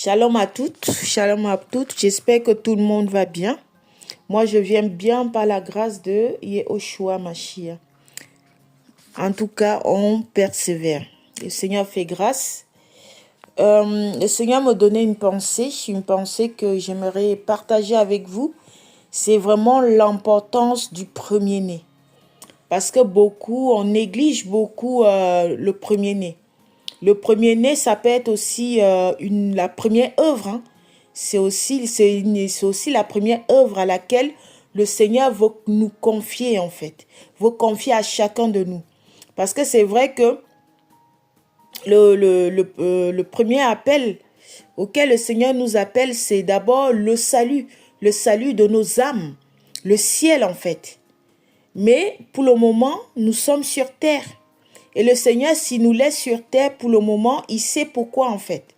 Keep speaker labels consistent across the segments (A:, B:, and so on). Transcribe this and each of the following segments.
A: Shalom à toutes, j'espère que tout le monde va bien. Moi, je viens bien par la grâce de Yehoshua Mashiach. En tout cas, on persévère. Le Seigneur fait grâce. Le Seigneur me donnait une pensée que j'aimerais partager avec vous. C'est vraiment l'importance du premier-né. Parce que on néglige beaucoup le premier-né. Le premier-né, ça peut être aussi la première œuvre. Hein. C'est aussi la première œuvre à laquelle le Seigneur veut nous confier, en fait. Veut confier à chacun de nous. Parce que c'est vrai que le premier appel auquel le Seigneur nous appelle, c'est d'abord le salut de nos âmes, le ciel, en fait. Mais pour le moment, nous sommes sur terre. Et le Seigneur, s'il nous laisse sur terre pour le moment, il sait pourquoi en fait.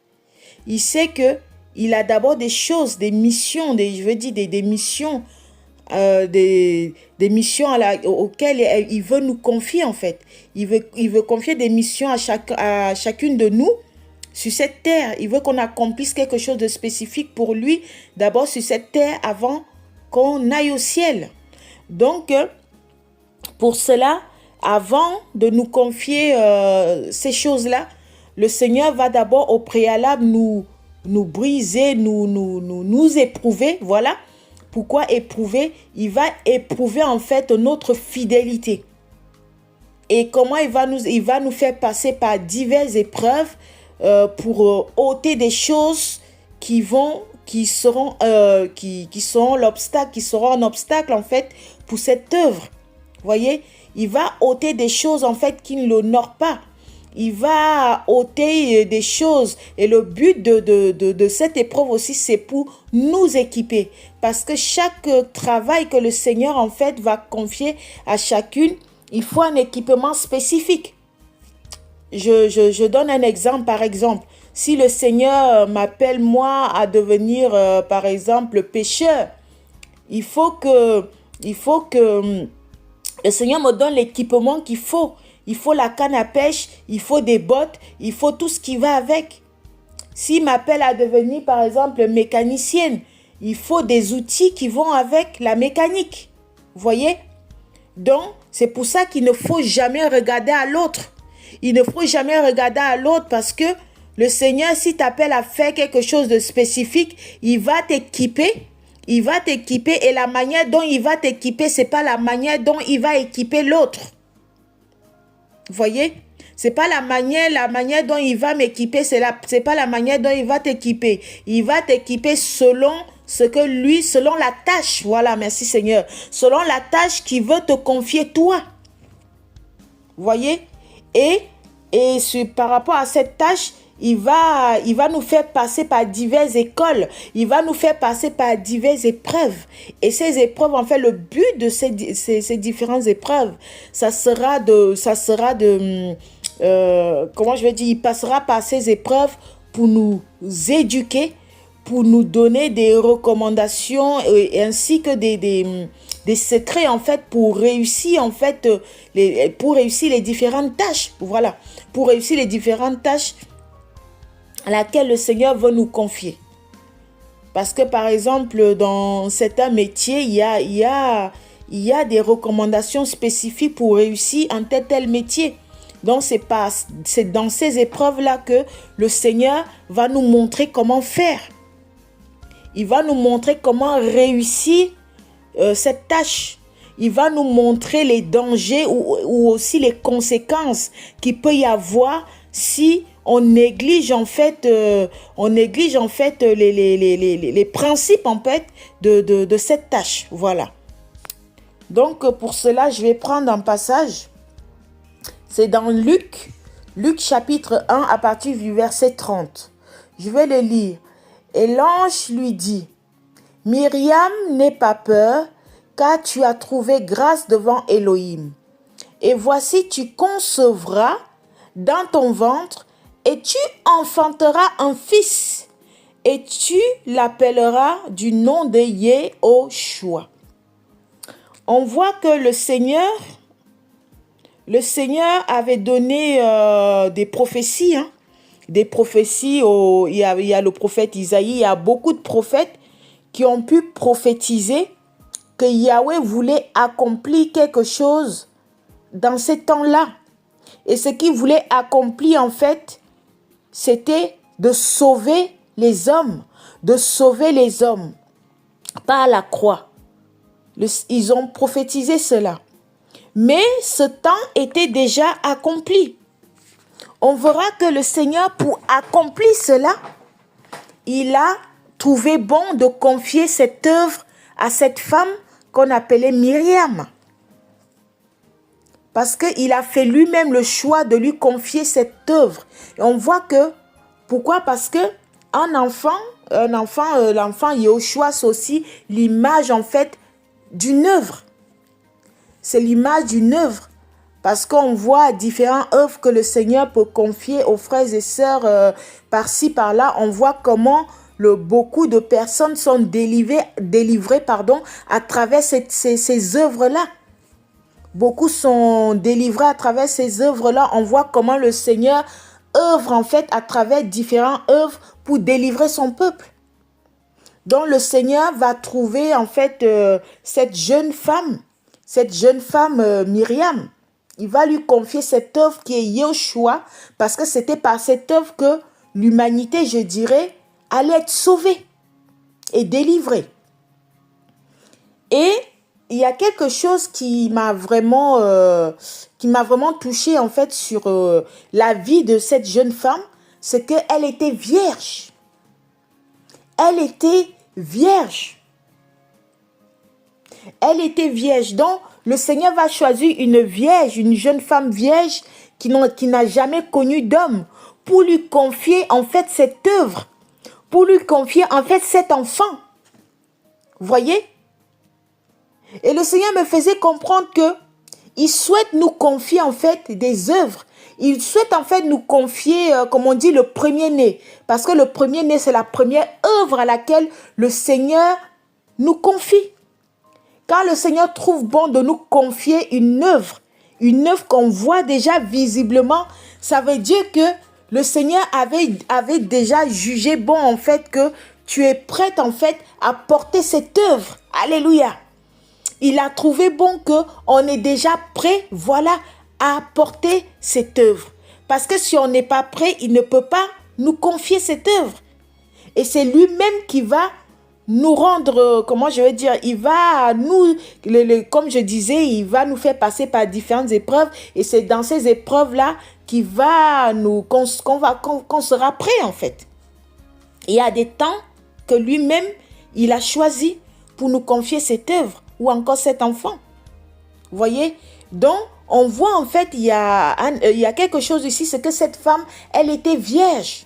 A: Il sait qu'il a d'abord des choses, des missions, des missions, des missions auxquelles il veut nous confier en fait. Il veut confier des missions à chacune de nous sur cette terre. Il veut qu'on accomplisse quelque chose de spécifique pour lui, d'abord sur cette terre avant qu'on aille au ciel. Donc, pour cela, avant de nous confier ces choses-là, le Seigneur va d'abord au préalable nous briser, nous éprouver. Voilà. Pourquoi éprouver? Il va éprouver en fait notre fidélité. Et comment il va nous faire passer par diverses épreuves pour ôter des choses qui seront un obstacle en fait pour cette œuvre. Voyez, il va ôter des choses en fait qui ne l'honorent pas. Il va ôter des choses. Et le but de cette épreuve aussi, c'est pour nous équiper. Parce que chaque travail que le Seigneur en fait va confier à chacune, il faut un équipement spécifique. Je donne un exemple, par exemple. Si le Seigneur m'appelle moi à devenir, par exemple, pêcheur, il faut que le Seigneur me donne l'équipement qu'il faut. Il faut la canne à pêche, il faut des bottes, il faut tout ce qui va avec. S'il m'appelle à devenir, par exemple, mécanicienne, il faut des outils qui vont avec la mécanique. Vous voyez? Donc, c'est pour ça qu'il ne faut jamais regarder à l'autre. Il ne faut jamais regarder à l'autre parce que le Seigneur, s'il t'appelle à faire quelque chose de spécifique, il va t'équiper. Il va t'équiper et la manière dont il va t'équiper, ce n'est pas la manière dont il va équiper l'autre. Vous voyez? Ce n'est pas la manière dont il va m'équiper, c'est pas la manière dont il va t'équiper. Il va t'équiper selon selon la tâche. Voilà, merci Seigneur. Selon la tâche qu'il veut te confier toi. Vous voyez? Et par rapport à cette tâche, il va nous faire passer par diverses écoles. Il va nous faire passer par diverses épreuves. Et ces épreuves, en fait, le but de ces différentes épreuves, ça sera comment je vais dire, il passera par ces épreuves pour nous éduquer, pour nous donner des recommandations ainsi que des secrets en fait pour réussir en fait les différentes tâches. Voilà, pour réussir les différentes tâches à laquelle le Seigneur veut nous confier. Parce que par exemple, dans certains métiers, il y a des recommandations spécifiques pour réussir un tel métier. Donc, c'est dans ces épreuves-là que le Seigneur va nous montrer comment faire. Il va nous montrer comment réussir cette tâche. Il va nous montrer les dangers ou aussi les conséquences qu'il peut y avoir si on néglige en fait les principes en fait de cette tâche. Voilà. Donc pour cela, je vais prendre un passage. C'est dans Luc chapitre 1 à partir du verset 30. Je vais le lire. Et l'ange lui dit: Myriam, n'aie pas peur, car tu as trouvé grâce devant Elohim. Et voici, tu concevras dans ton ventre et tu enfanteras un fils, et tu l'appelleras du nom de Yehoshua. On voit que le Seigneur avait donné des prophéties, hein, des prophéties, il y a le prophète Isaïe, il y a beaucoup de prophètes qui ont pu prophétiser que Yahweh voulait accomplir quelque chose dans ces temps-là. Et ce qu'il voulait accomplir en fait, c'était de sauver les hommes, par la croix. Ils ont prophétisé cela. Mais ce temps était déjà accompli. On verra que le Seigneur, pour accomplir cela, il a trouvé bon de confier cette œuvre à cette femme qu'on appelait Myriam. Parce qu'il a fait lui-même le choix de lui confier cette œuvre. Et on voit que, pourquoi? Parce que l'enfant Yahushua, c'est aussi l'image en fait d'une œuvre. C'est l'image d'une œuvre. Parce qu'on voit différentes œuvres que le Seigneur peut confier aux frères et sœurs par-ci, par-là. On voit comment beaucoup de personnes sont délivrées à travers ces œuvres-là. Beaucoup sont délivrés à travers ces œuvres-là. On voit comment le Seigneur œuvre en fait à travers différentes œuvres pour délivrer son peuple. Donc le Seigneur va trouver en fait cette jeune femme Myriam. Il va lui confier cette œuvre qui est Yahushua, parce que c'était par cette œuvre que l'humanité, je dirais, allait être sauvée et délivrée. Et il y a quelque chose qui m'a vraiment touché en fait sur la vie de cette jeune femme, c'est qu'elle était vierge. Elle était vierge. Elle était vierge. Donc, le Seigneur va choisir une vierge, une jeune femme vierge qui n'a jamais connu d'homme pour lui confier en fait cette œuvre, pour lui confier en fait cet enfant. Vous voyez? Et le Seigneur me faisait comprendre que il souhaite nous confier en fait des œuvres. Il souhaite en fait nous confier, comme on dit, le premier-né. Parce que le premier-né, c'est la première œuvre à laquelle le Seigneur nous confie. Quand le Seigneur trouve bon de nous confier une œuvre qu'on voit déjà visiblement, ça veut dire que le Seigneur avait déjà jugé bon en fait que tu es prête en fait à porter cette œuvre. Alléluia. Il a trouvé bon qu'on est déjà prêt, voilà, à porter cette œuvre. Parce que si on n'est pas prêt, il ne peut pas nous confier cette œuvre. Et c'est lui-même qui va nous rendre, comment je vais dire, il va nous, comme je disais, il va nous faire passer par différentes épreuves. Et c'est dans ces épreuves-là qu'il va qu'on sera prêt en fait. Il y a des temps que lui-même, il a choisi pour nous confier cette œuvre ou encore cet enfant. Vous voyez? Donc, on voit en fait, il y a quelque chose ici, c'est que cette femme, elle était vierge.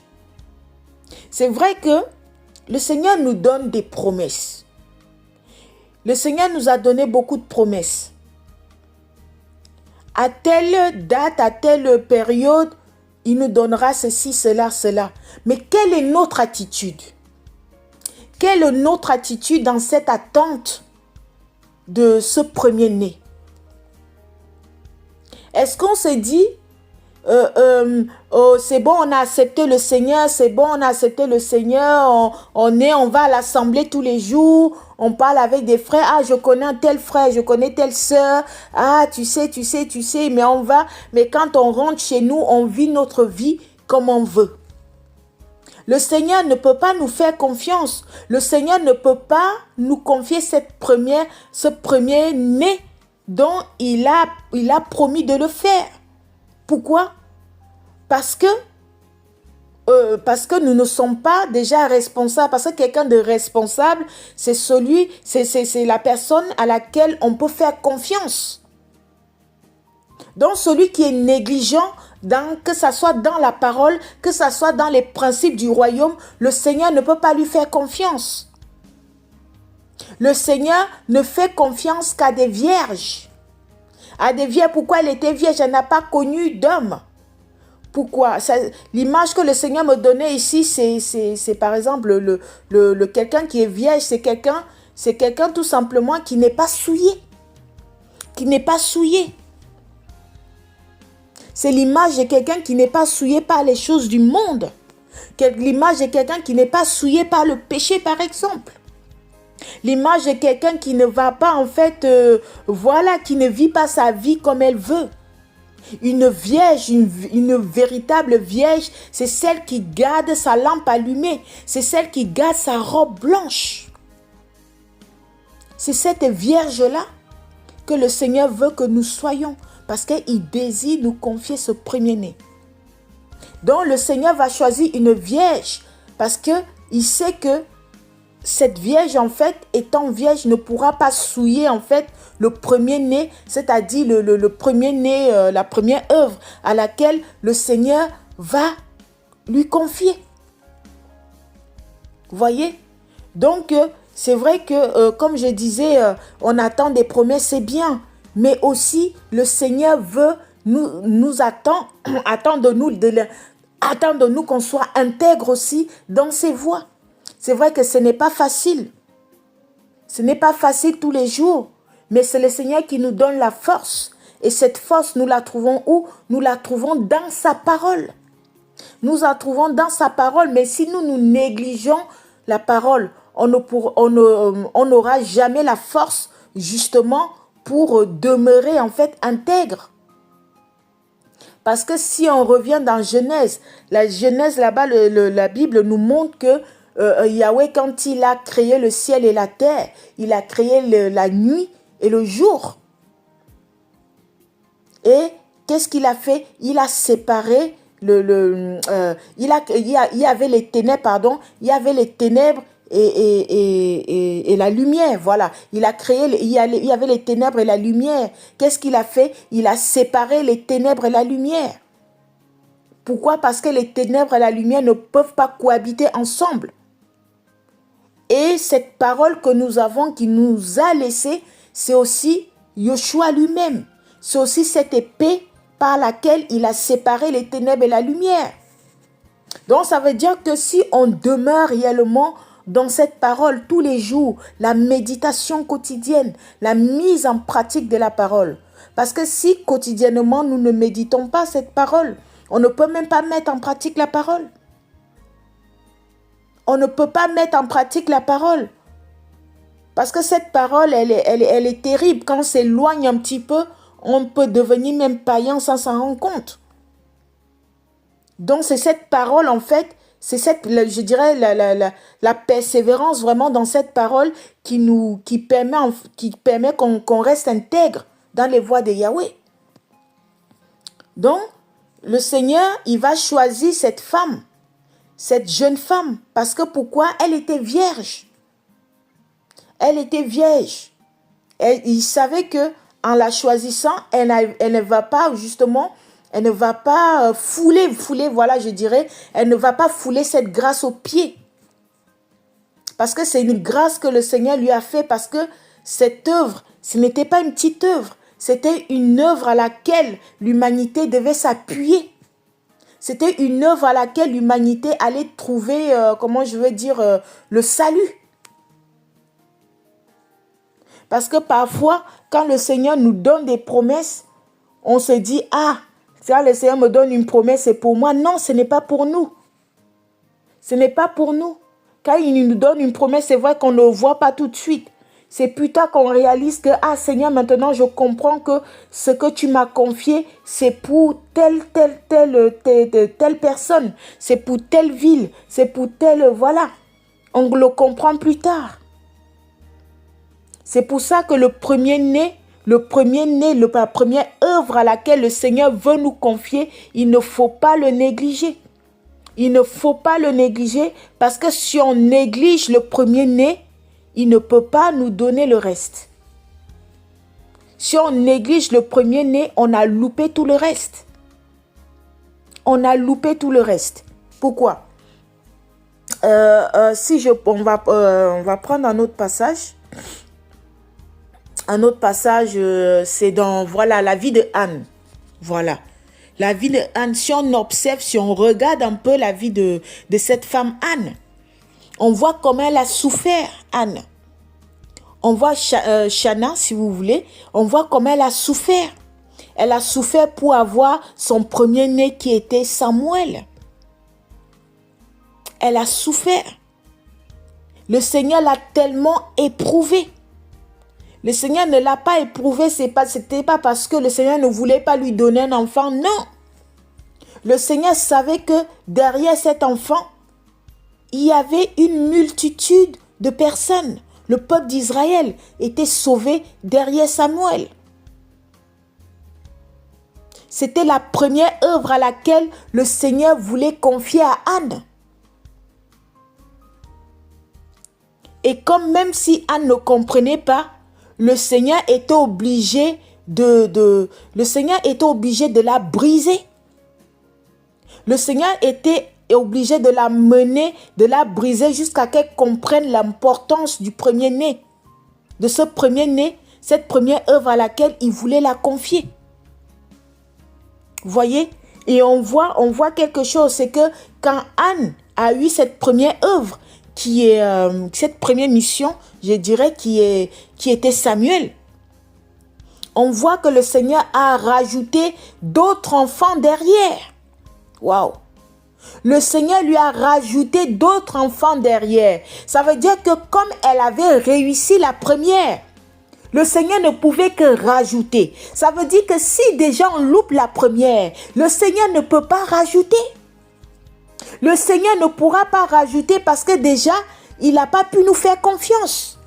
A: C'est vrai que le Seigneur nous donne des promesses. Le Seigneur nous a donné beaucoup de promesses. À telle date, à telle période, il nous donnera ceci, cela, cela. Mais quelle est notre attitude? Quelle est notre attitude dans cette attente de ce premier-né? Est-ce qu'on se dit, oh, c'est bon, on a accepté le Seigneur, c'est bon, on a accepté le Seigneur, on va à l'assemblée tous les jours, on parle avec des frères, ah, je connais un tel frère, je connais telle sœur, ah, tu sais, mais quand on rentre chez nous, on vit notre vie comme on veut. Le Seigneur ne peut pas nous faire confiance. Le Seigneur ne peut pas nous confier ce premier-né dont il a promis de le faire. Pourquoi? Parce que nous ne sommes pas déjà responsables. Parce que quelqu'un de responsable, c'est la personne à laquelle on peut faire confiance. Donc celui qui est négligent, que ce soit dans la parole, que ce soit dans les principes du royaume, le Seigneur ne peut pas lui faire confiance. Le Seigneur ne fait confiance qu'à des vierges. À des vierges, pourquoi elle était vierge? Elle n'a pas connu d'homme. Pourquoi? L'image que le Seigneur me donnait ici, c'est par exemple quelqu'un qui est vierge, c'est quelqu'un tout simplement qui n'est pas souillé. Qui n'est pas souillé. C'est l'image de quelqu'un qui n'est pas souillé par les choses du monde. L'image de quelqu'un qui n'est pas souillé par le péché, par exemple. L'image de quelqu'un qui ne va pas, en fait, voilà, qui ne vit pas sa vie comme elle veut. Une vierge, une véritable vierge, c'est celle qui garde sa lampe allumée. C'est celle qui garde sa robe blanche. C'est cette vierge-là que le Seigneur veut que nous soyons. Parce qu'il désire nous confier ce premier-né. Donc le Seigneur va choisir une vierge. Parce qu'il sait que cette vierge, en fait, étant vierge, ne pourra pas souiller, en fait, le premier-né, c'est-à-dire le premier-né, la première œuvre à laquelle le Seigneur va lui confier. Vous voyez? Donc, c'est vrai que, comme je disais, on attend des promesses, c'est bien. Mais aussi, le Seigneur veut nous attend de nous qu'on soit intègre aussi dans ses voies. C'est vrai que ce n'est pas facile. Ce n'est pas facile tous les jours. Mais c'est le Seigneur qui nous donne la force. Et cette force, nous la trouvons où? Nous la trouvons dans sa parole. Nous la trouvons dans sa parole. Mais si nous négligeons la parole, on n'aura jamais la force, justement, pour demeurer, en fait, intègre. Parce que si on revient dans Genèse, la Genèse, là-bas, la Bible nous montre que Yahweh, quand il a créé le ciel et la terre, il a créé la nuit et le jour. Et qu'est-ce qu'il a fait? Il a séparé il y avait les ténèbres, pardon, il y avait les ténèbres et la lumière, voilà. Il y avait les ténèbres et la lumière. Qu'est-ce qu'il a fait? Il a séparé les ténèbres et la lumière. Pourquoi? Parce que les ténèbres et la lumière ne peuvent pas cohabiter ensemble. Et cette parole que nous avons, qui nous a laissé, c'est aussi Yoshua lui-même. C'est aussi cette épée par laquelle il a séparé les ténèbres et la lumière. Donc ça veut dire que si on demeure réellement dans cette parole tous les jours, la méditation quotidienne, la mise en pratique de la parole. Parce que si quotidiennement nous ne méditons pas cette parole, on ne peut même pas mettre en pratique la parole. On ne peut pas mettre en pratique la parole. Parce que cette parole, elle est terrible. Quand on s'éloigne un petit peu, on peut devenir même païen sans s'en rendre compte. Donc c'est cette parole, en fait, c'est je dirais, la persévérance vraiment dans cette parole qui permet qu'on reste intègre dans les voies de Yahweh. Donc, le Seigneur, il va choisir cette femme, cette jeune femme, parce que pourquoi? Elle était vierge. Elle était vierge. Il savait que en la choisissant, elle ne va pas justement, elle ne va pas fouler, voilà, je dirais, elle ne va pas fouler cette grâce aux pieds. Parce que c'est une grâce que le Seigneur lui a fait, parce que cette œuvre, ce n'était pas une petite œuvre, c'était une œuvre à laquelle l'humanité devait s'appuyer. C'était une œuvre à laquelle l'humanité allait trouver, comment je veux dire, le salut. Parce que parfois, quand le Seigneur nous donne des promesses, on se dit, ah, quand le Seigneur me donne une promesse, c'est pour moi. Non, ce n'est pas pour nous. Ce n'est pas pour nous. Quand il nous donne une promesse, c'est vrai qu'on ne le voit pas tout de suite. C'est plus tard qu'on réalise que, ah Seigneur, maintenant je comprends que ce que tu m'as confié, c'est pour telle personne. C'est pour telle ville. C'est pour telle, voilà. On le comprend plus tard. C'est pour ça que la première œuvre à laquelle le Seigneur veut nous confier, il ne faut pas le négliger. Il ne faut pas le négliger parce que si on néglige le premier-né, il ne peut pas nous donner le reste. Si on néglige le premier-né, on a loupé tout le reste. On a loupé tout le reste. Pourquoi? On va prendre un autre passage. Un autre passage, c'est dans, voilà, la vie de Anne. Voilà. La vie de Anne, si on observe, si on regarde un peu la vie de cette femme Anne, on voit comment elle a souffert, Anne. On voit Chana, si vous voulez, on voit comment elle a souffert. Elle a souffert pour avoir son premier-né qui était Samuel. Elle a souffert. Le Seigneur l'a tellement éprouvée. Le Seigneur ne l'a pas éprouvée, c'était pas parce que le Seigneur ne voulait pas lui donner un enfant, non. Le Seigneur savait que derrière cet enfant, il y avait une multitude de personnes. Le peuple d'Israël était sauvé derrière Samuel. C'était la première œuvre à laquelle le Seigneur voulait confier à Anne. Et comme même si Anne ne comprenait pas, le Seigneur était obligé de la briser. Le Seigneur était obligé de la mener, de la briser jusqu'à qu'elle comprenne l'importance du premier-né. De ce premier-né, cette première œuvre à laquelle il voulait la confier. Vous voyez? Et on voit quelque chose, c'est que quand Anne a eu cette première œuvre, qui est cette première mission, je dirais, qui était Samuel, on voit que le Seigneur a rajouté d'autres enfants derrière. Waouh! Le Seigneur lui a rajouté d'autres enfants derrière. Ça veut dire que comme elle avait réussi la première, le Seigneur ne pouvait que rajouter. Ça veut dire que si déjà on loupe la première, le Seigneur ne peut pas rajouter. Le Seigneur ne pourra pas rajouter parce que déjà, il n'a pas pu nous faire confiance.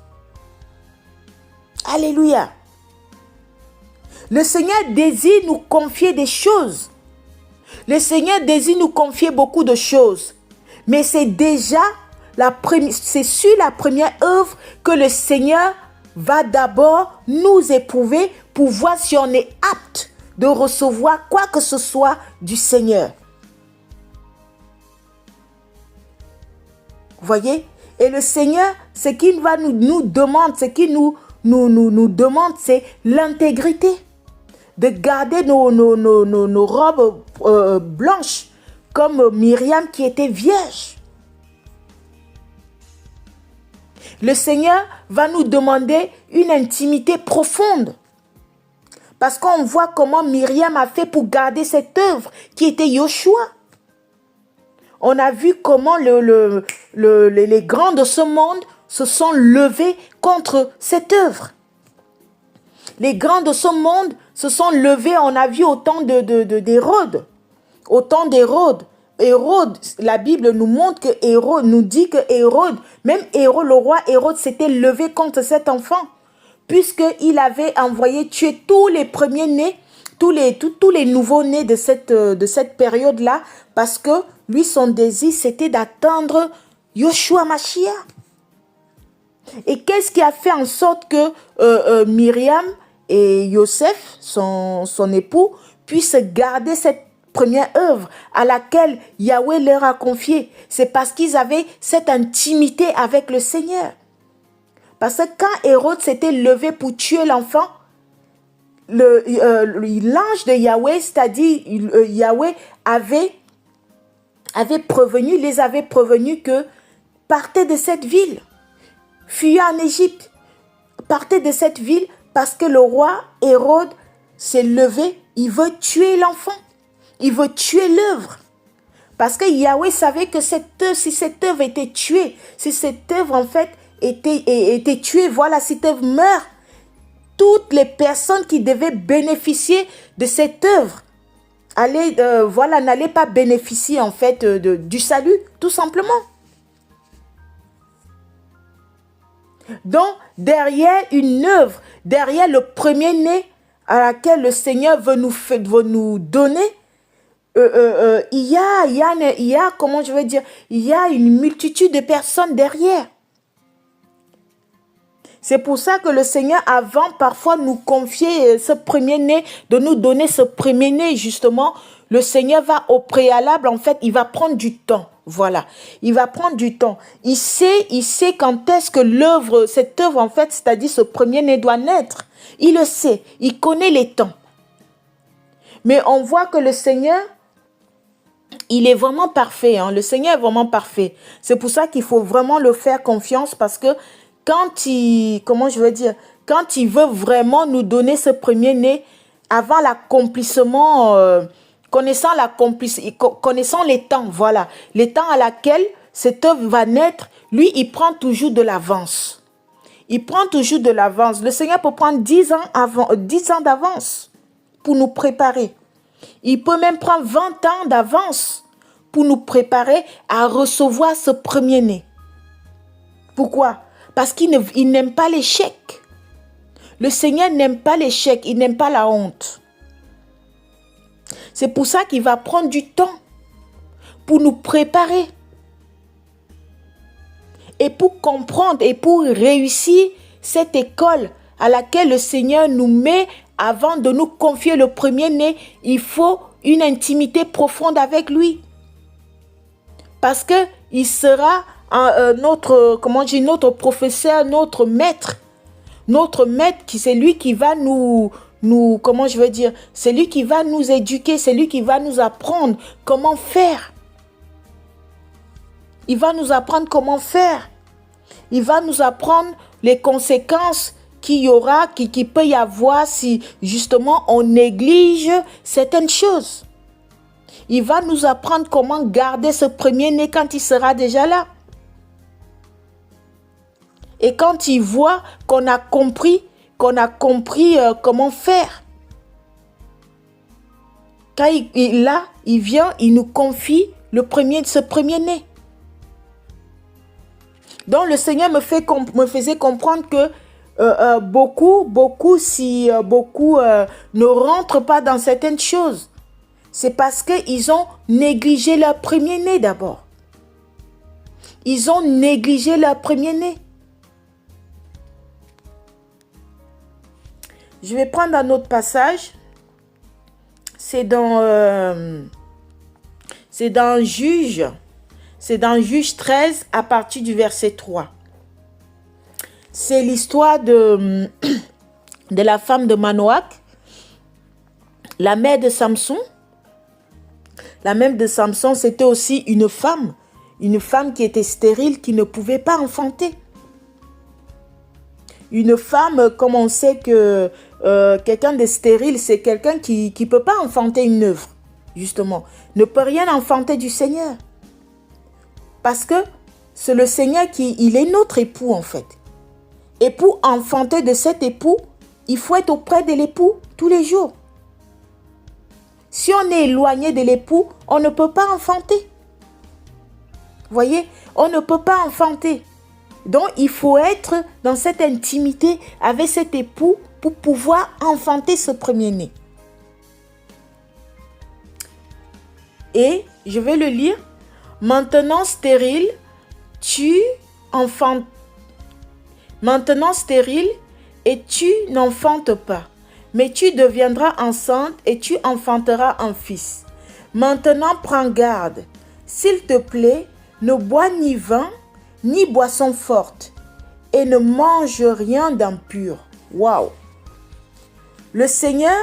A: Alléluia. Le Seigneur désire nous confier des choses. Le Seigneur désire nous confier beaucoup de choses. Mais c'est déjà c'est sur la première œuvre que le Seigneur va d'abord nous éprouver pour voir si on est apte de recevoir quoi que ce soit du Seigneur. Vous voyez? Et le Seigneur, ce qu'il va nous demande, ce qu'il nous demande, c'est l'intégrité. De garder nos robes blanches, comme Myriam qui était vierge. Le Seigneur va nous demander une intimité profonde. Parce qu'on voit comment Myriam a fait pour garder cette œuvre qui était Yoshua. On a vu comment les grands de ce monde se sont levés contre cette œuvre. Les grands de ce monde se sont levés, on a vu au temps d'Hérode. Au temps d'Hérode. Hérode, la Bible nous montre que Hérode, nous dit que Hérode, même Hérode, le roi Hérode s'était levé contre cet enfant. Puisqu'il avait envoyé tuer tous les premiers-nés, tous les nouveaux-nés de cette période-là, parce que lui, son désir, c'était d'attendre Yoshua Mashiach. Et qu'est-ce qui a fait en sorte que Myriam et Yosef, son époux, puissent garder cette première œuvre à laquelle Yahweh leur a confié? C'est parce qu'ils avaient cette intimité avec le Seigneur. Parce que quand Hérode s'était levé pour tuer l'enfant, l'ange de Yahweh, c'est-à-dire Yahweh les avait prévenus que partez de cette ville, fuyez en Égypte, partez de cette ville parce que le roi Hérode s'est levé, il veut tuer l'enfant, il veut tuer l'œuvre. Parce que Yahweh savait que si cette œuvre était tuée, si cette œuvre en fait était tuée, voilà, si cette œuvre meurt, toutes les personnes qui devaient bénéficier de cette œuvre n'allaient pas bénéficier en fait du salut, tout simplement. Donc, derrière une œuvre, derrière le premier-né à laquelle le Seigneur veut nous donner, il y a une multitude de personnes derrière. C'est pour ça que le Seigneur, avant parfois nous confier ce premier-né, de nous donner ce premier-né, justement, le Seigneur va au préalable, en fait, il va prendre du temps. Voilà, il va prendre du temps. Il sait quand est-ce que cette œuvre, en fait, c'est-à-dire ce premier-né doit naître. Il le sait, il connaît les temps. Mais on voit que le Seigneur, il est vraiment parfait. Hein? Le Seigneur est vraiment parfait. C'est pour ça qu'il faut vraiment le faire confiance parce que quand il veut vraiment nous donner ce premier-né, avant l'accomplissement, connaissant les temps, voilà, les temps à laquelle cette œuvre va naître, lui, il prend toujours de l'avance. Il prend toujours de l'avance. Le Seigneur peut prendre 10 ans d'avance pour nous préparer. Il peut même prendre 20 ans d'avance pour nous préparer à recevoir ce premier-né. Pourquoi? Parce qu'il n'aime pas l'échec. Le Seigneur n'aime pas l'échec, il n'aime pas la honte. C'est pour ça qu'il va prendre du temps pour nous préparer. Et pour comprendre et pour réussir cette école à laquelle le Seigneur nous met avant de nous confier le premier-né, il faut une intimité profonde avec lui. Parce qu'il sera notre professeur, notre maître. Notre maître, c'est lui qui va c'est lui qui va nous éduquer, c'est lui qui va nous apprendre comment faire. Il va nous apprendre comment faire. Il va nous apprendre les conséquences qu'il peut y avoir si justement on néglige certaines choses. Il va nous apprendre comment garder ce premier-né quand il sera déjà là. Et quand il voit qu'on a compris comment faire. Quand il vient, il nous confie ce premier-né. Donc le Seigneur me faisait comprendre que beaucoup ne rentrent pas dans certaines choses. C'est parce qu'ils ont négligé leur premier-né d'abord. Ils ont négligé leur premier-né. Je vais prendre un autre passage. C'est dans Juge. C'est dans Juge 13 à partir du verset 3. C'est l'histoire de la femme de Manoach, la mère de Samson. La mère de Samson, c'était aussi une femme qui était stérile, qui ne pouvait pas enfanter. Une femme, comme on sait que quelqu'un de stérile, c'est quelqu'un qui ne peut pas enfanter une œuvre, justement. Ne peut rien enfanter du Seigneur. Parce que c'est le Seigneur il est notre époux en fait. Et pour enfanter de cet époux, il faut être auprès de l'époux tous les jours. Si on est éloigné de l'époux, on ne peut pas enfanter. Voyez, on ne peut pas enfanter. Donc, il faut être dans cette intimité avec cet époux pour pouvoir enfanter ce premier-né. Et je vais le lire. Maintenant stérile, Maintenant stérile, et tu n'enfantes pas. Mais tu deviendras enceinte et tu enfanteras un fils. Maintenant prends garde. S'il te plaît, ne bois ni vin, ni boisson forte, et ne mange rien d'impur. Waouh! Le Seigneur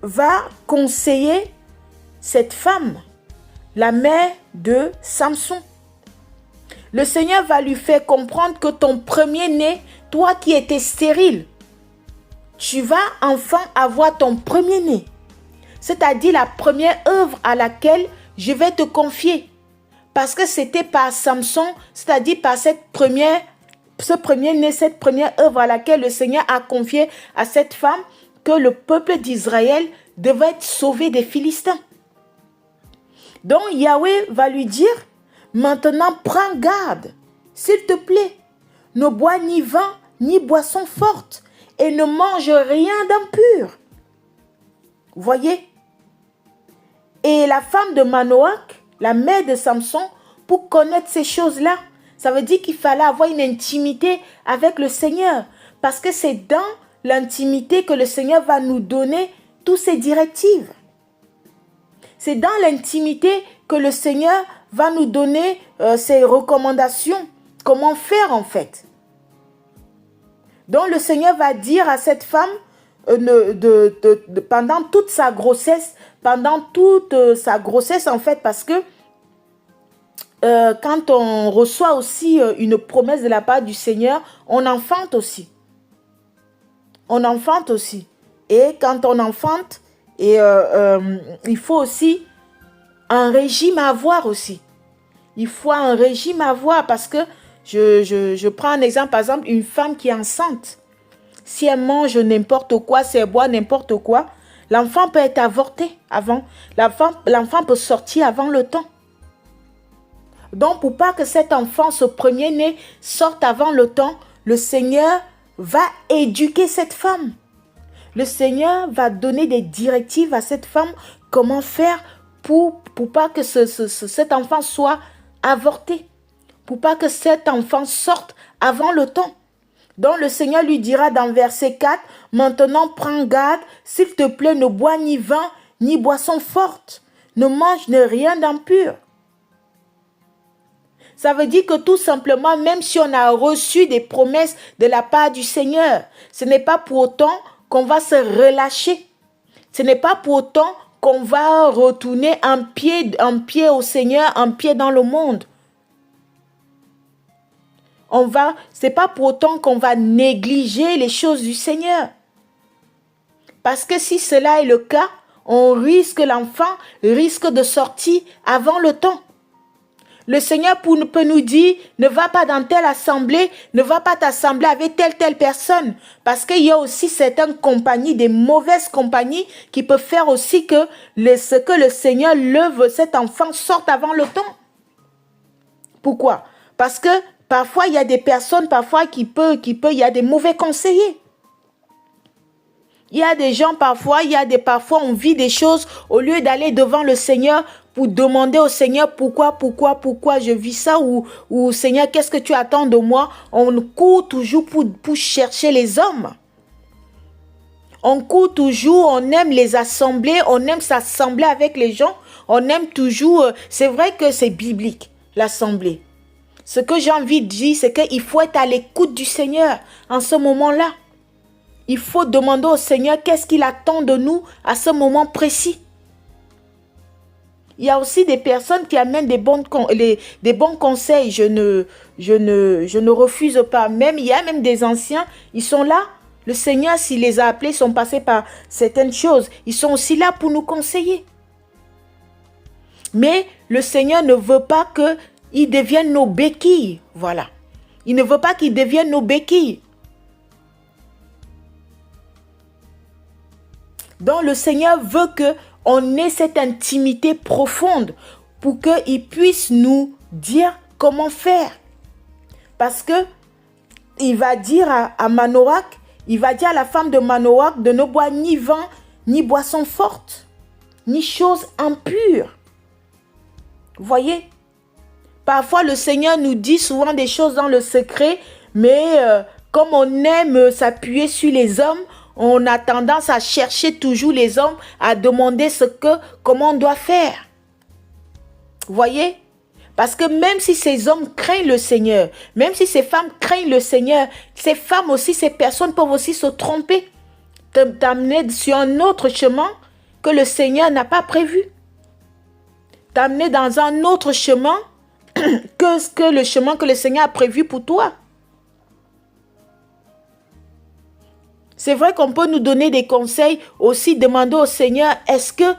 A: va conseiller cette femme, la mère de Samson. Le Seigneur va lui faire comprendre que ton premier-né, toi qui étais stérile, tu vas enfin avoir ton premier-né. C'est-à-dire la première œuvre à laquelle je vais te confier. Parce que c'était par Samson, c'est-à-dire par ce premier-né, cette première œuvre à laquelle le Seigneur a confié à cette femme que le peuple d'Israël devait être sauvé des Philistins. Donc Yahweh va lui dire, maintenant prends garde, s'il te plaît, ne bois ni vin, ni boisson forte, et ne mange rien d'impur. Voyez? Et la femme de Manoach, la mère de Samson, pour connaître ces choses-là, ça veut dire qu'il fallait avoir une intimité avec le Seigneur. Parce que c'est dans l'intimité que le Seigneur va nous donner toutes ses directives. C'est dans l'intimité que le Seigneur va nous donner ses recommandations. Comment faire en fait. Donc le Seigneur va dire à cette femme, pendant toute sa grossesse, en fait, parce que quand on reçoit aussi une promesse de la part du Seigneur, on enfante aussi. on enfante aussi. Et quand on enfante, il faut aussi un régime à avoir aussi. Il faut un régime à avoir parce que je prends un exemple, par exemple, une femme qui est enceinte. Si elle mange n'importe quoi, si elle boit n'importe quoi, l'enfant peut être avorté avant. L'enfant peut sortir avant le temps. Donc, pour pas que cet enfant, ce premier-né, sorte avant le temps, le Seigneur va éduquer cette femme. Le Seigneur va donner des directives à cette femme, comment faire pour pas que cet enfant soit avorté, pour pas que cet enfant sorte avant le temps. Donc le Seigneur lui dira dans verset 4, « Maintenant prends garde, s'il te plaît, ne bois ni vin, ni boisson forte, ne mange rien d'impur. » Ça veut dire que tout simplement, même si on a reçu des promesses de la part du Seigneur, ce n'est pas pour autant qu'on va se relâcher. Ce n'est pas pour autant qu'on va retourner un pied au Seigneur, un pied dans le monde. C'est pas pour autant qu'on va négliger les choses du Seigneur. Parce que si cela est le cas, l'enfant risque de sortir avant le temps. Le Seigneur peut nous dire, ne va pas dans telle assemblée, ne va pas t'assembler avec telle personne. Parce qu'il y a aussi certaines compagnies, des mauvaises compagnies, qui peuvent faire aussi que ce que le Seigneur veut, cet enfant sorte avant le temps. Pourquoi? Parce que parfois, il y a des personnes, il y a des mauvais conseillers. Il y a des gens, parfois, on vit des choses, au lieu d'aller devant le Seigneur pour demander au Seigneur pourquoi je vis ça, ou Seigneur, qu'est-ce que tu attends de moi? On court toujours pour chercher les hommes. On court toujours, on aime les assemblées, on aime s'assembler avec les gens, on aime toujours, c'est vrai que c'est biblique, l'assemblée. Ce que j'ai envie de dire, c'est qu'il faut être à l'écoute du Seigneur en ce moment-là. Il faut demander au Seigneur qu'est-ce qu'il attend de nous à ce moment précis. Il y a aussi des personnes qui amènent des bons conseils. Je ne refuse pas. Il y a même des anciens, ils sont là. Le Seigneur, s'il les a appelés, ils sont passés par certaines choses. Ils sont aussi là pour nous conseiller. Mais le Seigneur ne veut pas qu'ils deviennent nos béquilles. Voilà. Il ne veut pas qu'ils deviennent nos béquilles. Donc le Seigneur veut qu'on ait cette intimité profonde pour qu'il puisse nous dire comment faire. Parce que il va dire à Manoach, il va dire à la femme de Manoach de ne boire ni vin, ni boisson forte, ni choses impures. Vous voyez? Parfois le Seigneur nous dit souvent des choses dans le secret, mais comme on aime s'appuyer sur les hommes, on a tendance à chercher toujours les hommes, à demander comment on doit faire. Vous voyez? Parce que même si ces hommes craignent le Seigneur, même si ces femmes craignent le Seigneur, ces femmes aussi, ces personnes peuvent aussi se tromper, t'amener sur un autre chemin que le Seigneur n'a pas prévu. T'amener dans un autre chemin que le chemin que le Seigneur a prévu pour toi. C'est vrai qu'on peut nous donner des conseils, aussi demander au Seigneur, est-ce que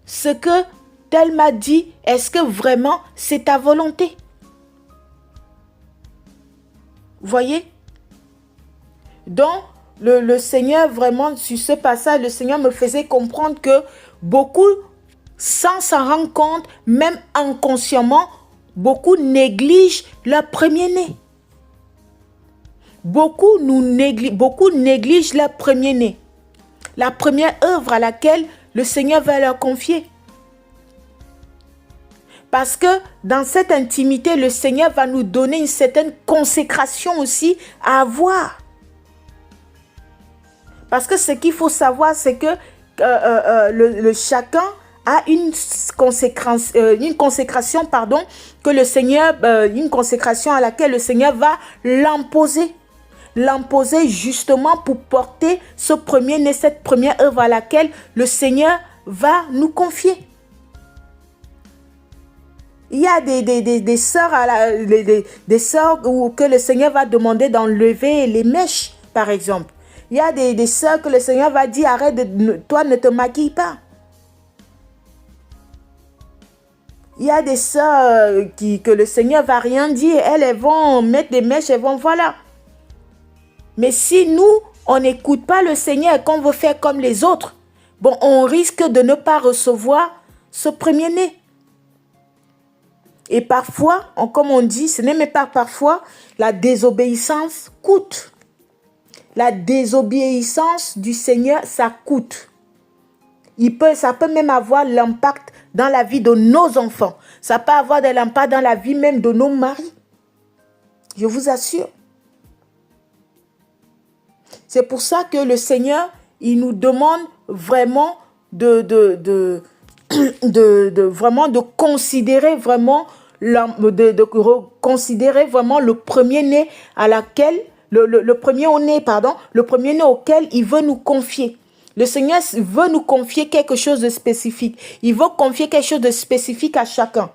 A: ce que tel m'a dit, est-ce que vraiment c'est ta volonté? Vous voyez? Donc, le Seigneur, vraiment, sur ce passage, le Seigneur me faisait comprendre que beaucoup, sans s'en rendre compte, même inconsciemment, beaucoup négligent leur premier-né. Beaucoup négligent leur premier-né. La première œuvre à laquelle le Seigneur va leur confier. Parce que dans cette intimité, le Seigneur va nous donner une certaine consécration aussi à avoir. Parce que ce qu'il faut savoir, c'est que chacun a une consécration que le Seigneur, une consécration à laquelle le Seigneur va l'imposer. L'imposer justement pour porter ce premier-né, cette première œuvre à laquelle le Seigneur va nous confier. Il y a des sœurs que le Seigneur va demander d'enlever les mèches, par exemple. Il y a des sœurs que le Seigneur va dire, arrête, toi ne te maquille pas. Il y a des sœurs que le Seigneur va rien dire. Elles vont mettre des mèches, elles vont, voilà. Mais si nous, on n'écoute pas le Seigneur et qu'on veut faire comme les autres, bon, on risque de ne pas recevoir ce premier-né. Et parfois, comme on dit, ce n'est même pas parfois, la désobéissance coûte. La désobéissance du Seigneur, ça coûte. Ça peut même avoir l'impact dans la vie de nos enfants. Ça peut avoir de l'impact dans la vie même de nos maris. Je vous assure. C'est pour ça que le Seigneur, il nous demande vraiment vraiment de considérer vraiment considérer vraiment le premier-né à laquelle le premier-né auquel il veut nous confier. Le Seigneur veut nous confier quelque chose de spécifique. Il veut confier quelque chose de spécifique à chacun.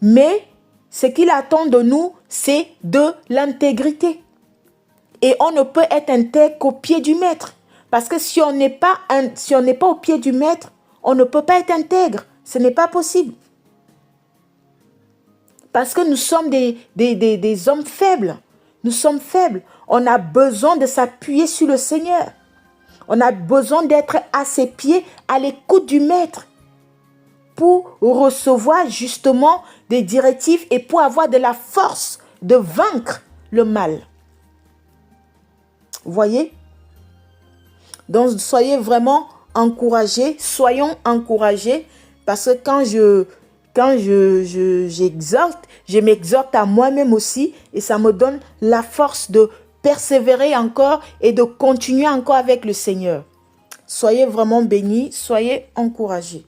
A: Mais ce qu'il attend de nous, c'est de l'intégrité. Et on ne peut être intègre qu'au pied du maître. Parce que si on n'est pas au pied du maître, on ne peut pas être intègre. Ce n'est pas possible. Parce que nous sommes des hommes faibles. Nous sommes faibles. On a besoin de s'appuyer sur le Seigneur. On a besoin d'être à ses pieds, à l'écoute du maître, pour recevoir justement des directives et pour avoir de la force de vaincre le mal. Vous voyez? Donc, soyez vraiment encouragés, soyons encouragés, parce que quand j'exhorte, je m'exhorte à moi-même aussi, et ça me donne la force de persévérer encore et de continuer encore avec le Seigneur. Soyez vraiment bénis, soyez encouragés.